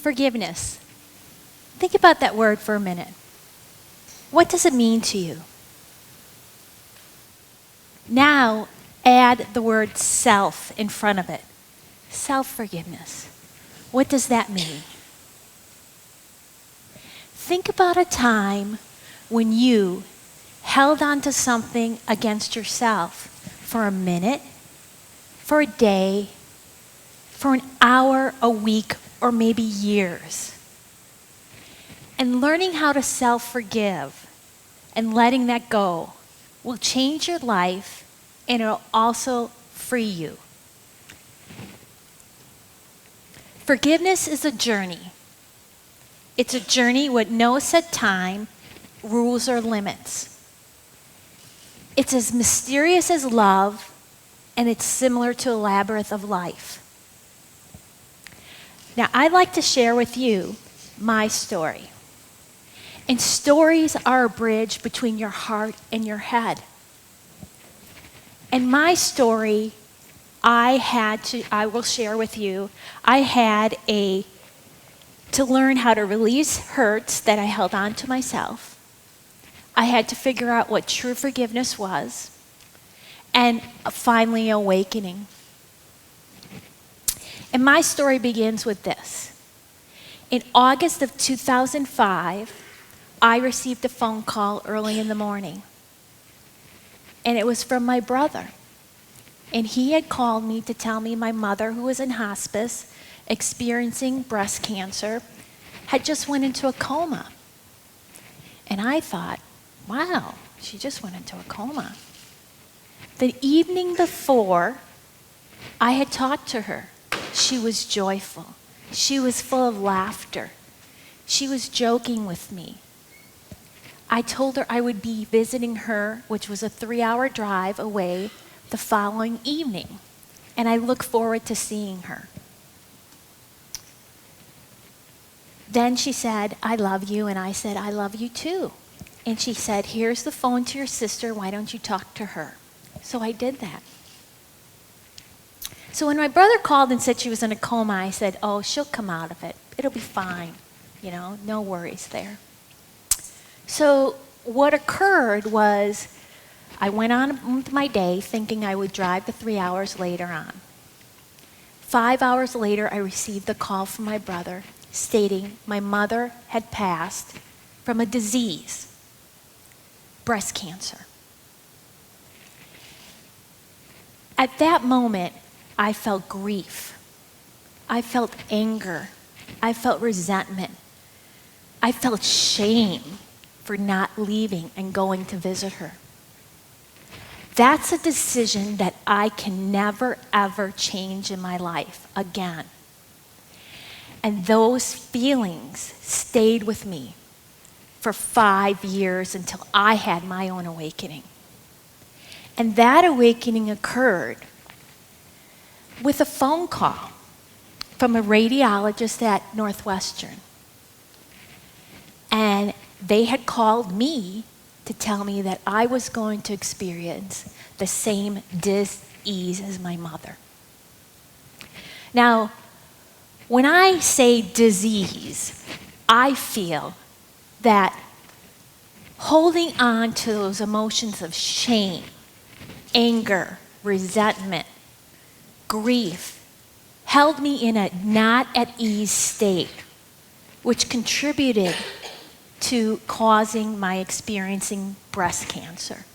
Forgiveness. Think about that word for a minute. What does it mean to you? Now, add the word self in front of it. Self-forgiveness. What does that mean? Think about a time when you held on to something against yourself for a minute, for a day, for an hour, a week, or maybe years. And learning how to self-forgive and letting that go will change your life, and it'll also free you. Forgiveness is a journey. It's a journey with no set time, rules, or limits. It's as mysterious as love, and it's similar to a labyrinth of life. Now, I'd like to share with you my story. And stories are a bridge between your heart and your head. And my story, I will share with you, I had to learn how to release hurts that I held on to myself. I had to figure out what true forgiveness was, and finally awakening. And my story begins with this. In August of 2005, I received a phone call early in the morning. And it was from my brother. And he had called me to tell me my mother, who was in hospice, experiencing breast cancer, had just went into a coma. And I thought, wow, she just went into a coma. The evening before, I had talked to her. She was joyful. She was full of laughter. She was joking with me. I told her I would be visiting her, which was a 3-hour drive away, the following evening. And I look forward to seeing her. Then she said, I love you. And I said, I love you too. And she said, here's the phone to your sister. Why don't you talk to her? So I did that. So when my brother called and said she was in a coma, I said, oh, she'll come out of it. It'll be fine. No worries there. So what occurred was I went on with my day thinking I would drive the 3 hours later on. 5 hours later, I received a call from my brother stating my mother had passed from a disease, breast cancer. At that moment, I felt grief. I felt anger. I felt resentment. I felt shame for not leaving and going to visit her. That's a decision that I can never, ever change in my life again. And those feelings stayed with me for 5 years until I had my own awakening. And that awakening occurred with a phone call from a radiologist at Northwestern. And they had called me to tell me that I was going to experience the same dis-ease as my mother. Now, when I say disease, I feel that holding on to those emotions of shame, anger, resentment, grief, held me in a not at ease state, which contributed to causing my experiencing breast cancer.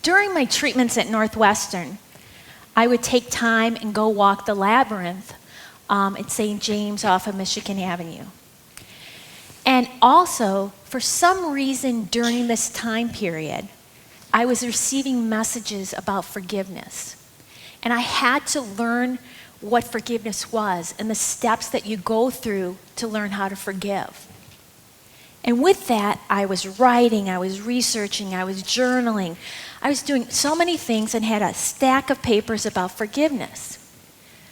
During my treatments at Northwestern, I would take time and go walk the labyrinth at St. James off of Michigan Avenue. And also, for some reason during this time period, I was receiving messages about forgiveness. And I had to learn what forgiveness was and the steps that you go through to learn how to forgive. And with that, I was writing, I was researching, I was journaling. I was doing so many things and had a stack of papers about forgiveness.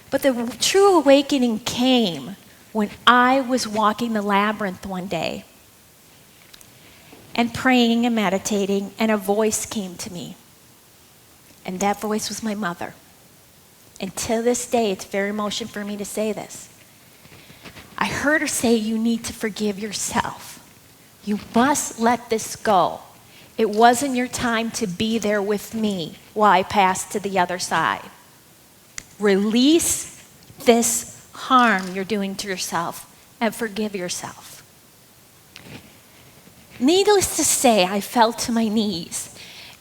But the true awakening came when I was walking the labyrinth one day and praying and meditating, and a voice came to me. And that voice was my mother. And to this day, it's very emotional for me to say this. I heard her say, you need to forgive yourself. You must let this go. It wasn't your time to be there with me while I passed to the other side. Release this harm you're doing to yourself and forgive yourself. Needless to say, I fell to my knees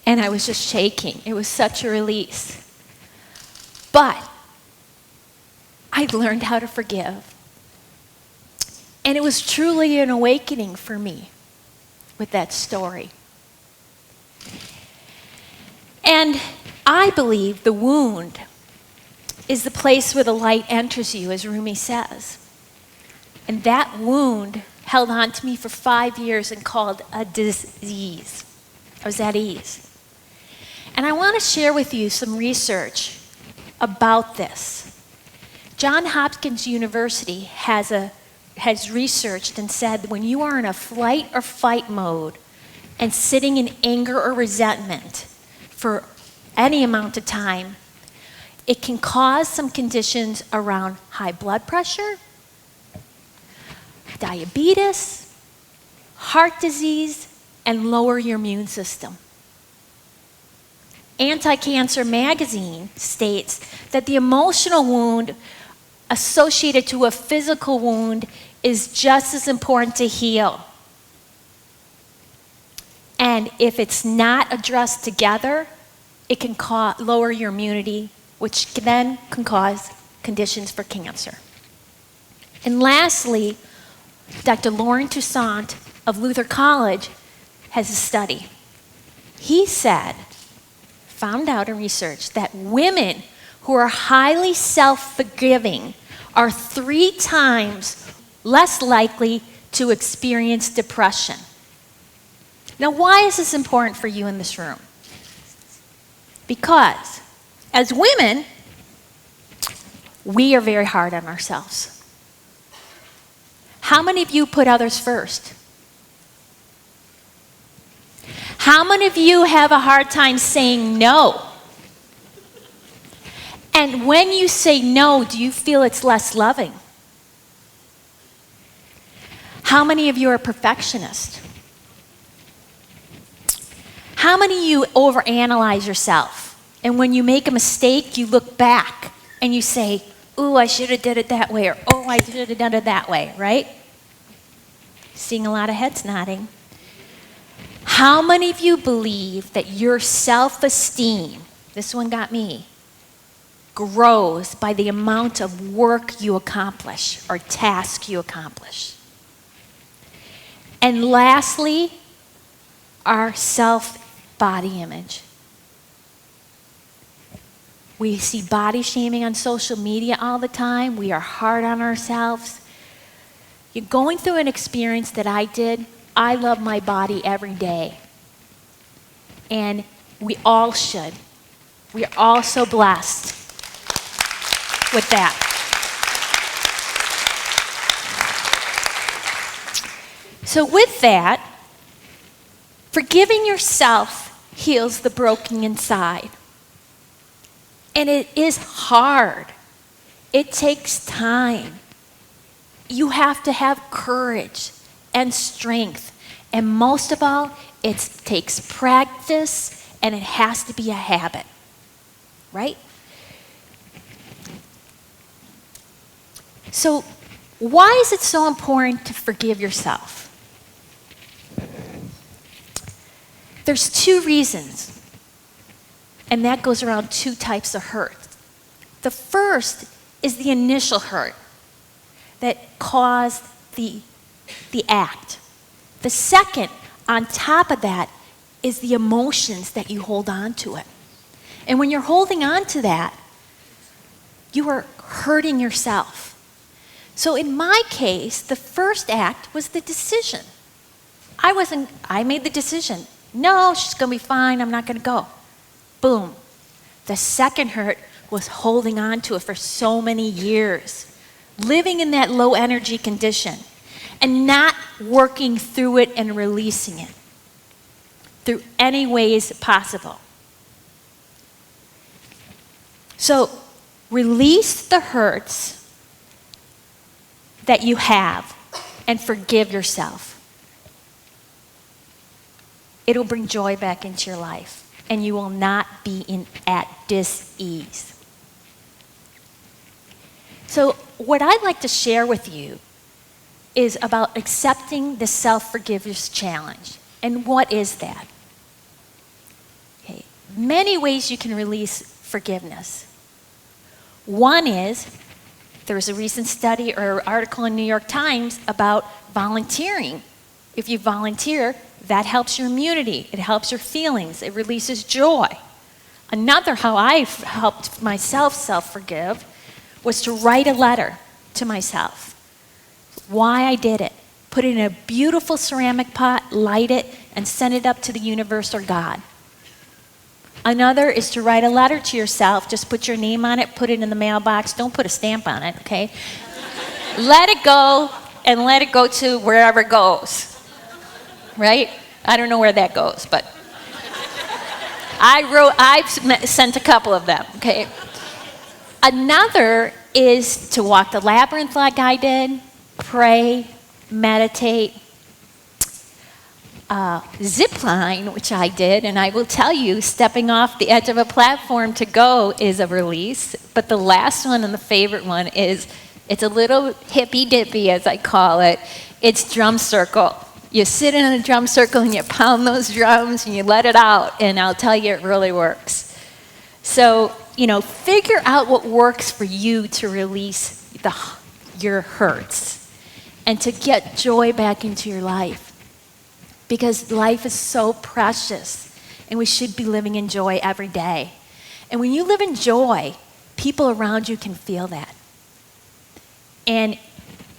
and I was just shaking. It was such a release. But I learned how to forgive. And it was truly an awakening for me with that story. And I believe the wound is the place where the light enters you, as Rumi says. And that wound held on to me for 5 years and called a disease. I was at ease. And I want to share with you some research about this. Johns Hopkins University has researched and said when you are in a flight or fight mode and sitting in anger or resentment for any amount of time, it can cause some conditions around high blood pressure, diabetes, heart disease, and lower your immune system. Anti-Cancer magazine states that the emotional wound associated to a physical wound is just as important to heal. And if it's not addressed together, it can lower your immunity, which then can cause conditions for cancer. And lastly, Dr. Lauren Toussaint of Luther College has a study. He found out in research that women who are highly self-forgiving are 3 times less likely to experience depression. Now, why is this important for you in this room? Because as women, we are very hard on ourselves. How many of you put others first? How many of you have a hard time saying no? And when you say no, do you feel it's less loving? How many of you are perfectionists? How many of you overanalyze yourself? And when you make a mistake, you look back and you say, ooh, I should have did it that way, or oh, I should have done it that way, right? Seeing a lot of heads nodding. How many of you believe that your self-esteem, this one got me, grows by the amount of work you accomplish or task you accomplish? And lastly, our self-body image. We see body shaming on social media all the time. We are hard on ourselves. You're going through an experience that I did. I love my body every day. And we all should. We are all so blessed with that. So with that, forgiving yourself heals the broken inside. And it is hard. It takes time. You have to have courage and strength. And most of all, it takes practice and it has to be a habit. Right? So, why is it so important to forgive yourself? There's 2 reasons. And that goes around 2 types of hurt. The first is the initial hurt that caused the act. The second, on top of that, is the emotions that you hold on to it. And when you're holding on to that, you are hurting yourself. So in my case, the first act was the decision. I made the decision. No, she's going to be fine. I'm not going to go. Boom. The second hurt was holding on to it for so many years, living in that low energy condition and not working through it and releasing it through any ways possible. So release the hurts that you have and forgive yourself. It'll bring joy back into your life, and you will not be at dis-ease. So what I'd like to share with you is about accepting the self-forgiveness challenge. And what is that? Okay. Many ways you can release forgiveness. One is, there was a recent study or article in New York Times about volunteering. If you volunteer, that helps your immunity. It helps your feelings. It releases joy. Another, how I've helped myself self-forgive, was to write a letter to myself. Why I did it. Put it in a beautiful ceramic pot, light it, and send it up to the universe or God. Another is to write a letter to yourself. Just put your name on it, put it in the mailbox. Don't put a stamp on it, okay? Let it go, and let it go to wherever it goes. Right? I don't know where that goes, but I've sent a couple of them, okay? Another is to walk the labyrinth like I did, pray, meditate, zip line, which I did, and I will tell you, stepping off the edge of a platform to go is a release. But the last one and the favorite one is, it's a little hippy-dippy, as I call it. It's drum circle. You sit in a drum circle and you pound those drums and you let it out, and I'll tell you, it really works. So, figure out what works for you to release your hurts and to get joy back into your life. Because life is so precious, and we should be living in joy every day. And when you live in joy, people around you can feel that. And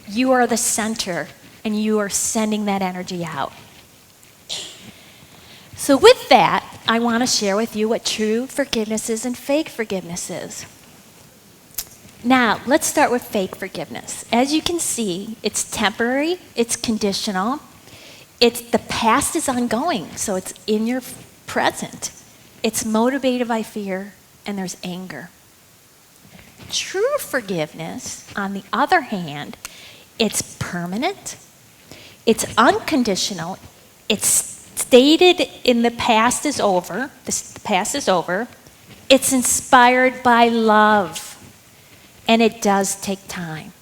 you are the center, and you are sending that energy out. So with that, I want to share with you what true forgiveness is and fake forgiveness is. Now, let's start with fake forgiveness. As you can see, it's temporary, it's conditional. The past is ongoing, so it's in your present. It's motivated by fear, and there's anger. True forgiveness, on the other hand, it's permanent, it's unconditional, it's stated in the past is over, the past is over, it's inspired by love, and it does take time.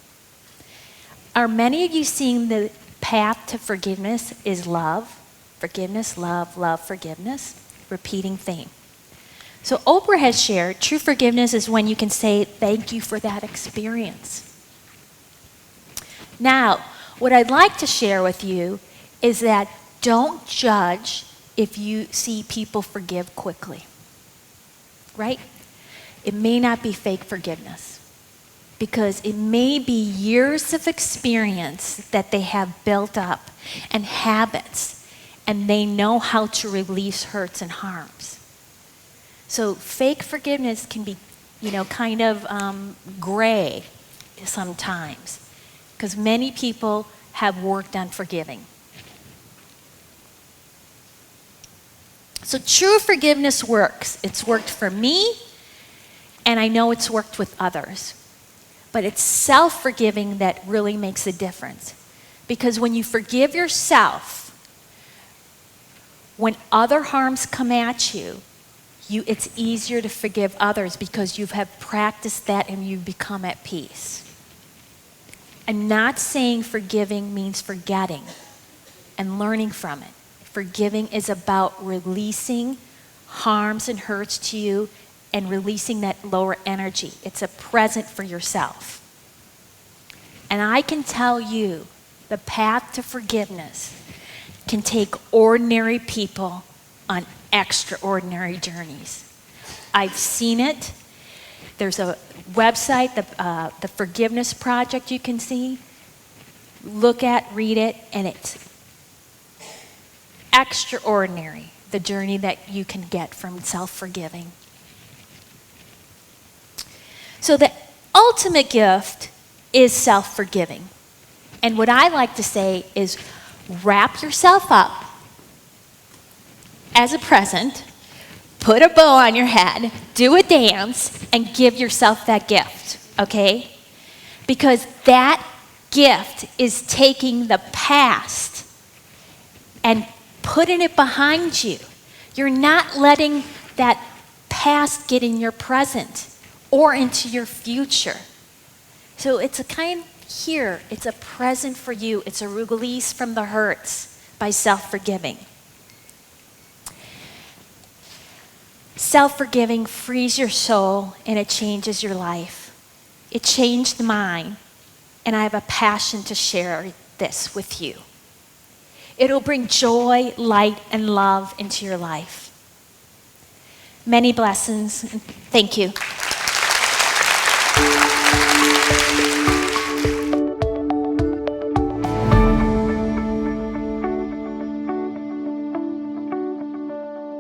Are many of you seeing the path to forgiveness is love? Forgiveness, love, love, forgiveness. Repeating theme. So Oprah has shared, true forgiveness is when you can say, thank you for that experience. Now, what I'd like to share with you is that don't judge if you see people forgive quickly. Right? It may not be fake forgiveness, because it may be years of experience that they have built up and habits, and they know how to release hurts and harms. So fake forgiveness can be, kind of gray sometimes, because many people have worked on forgiving. So true forgiveness works. It's worked for me, and I know it's worked with others. But it's self-forgiving that really makes a difference. Because when you forgive yourself, when other harms come at you, it's easier to forgive others because you have practiced that and you've become at peace. I'm not saying forgiving means forgetting and learning from it. Forgiving is about releasing harms and hurts to you and releasing that lower energy. It's a present for yourself. And I can tell you, the path to forgiveness can take ordinary people on extraordinary journeys. I've seen it. There's a website, the Forgiveness Project, you can see. Look at, read it, and it's extraordinary, the journey that you can get from self-forgiving. So the ultimate gift is self-forgiving. And what I like to say is wrap yourself up as a present, put a bow on your head, do a dance, and give yourself that gift, okay? Because that gift is taking the past and putting it behind you. You're not letting that past get in your present or into your future. So it's a kind here, it's a present for you. It's a release from the hurts by self-forgiving. Self-forgiving frees your soul and it changes your life. It changed mine, and I have a passion to share this with you. It'll bring joy, light, and love into your life. Many blessings, and thank you.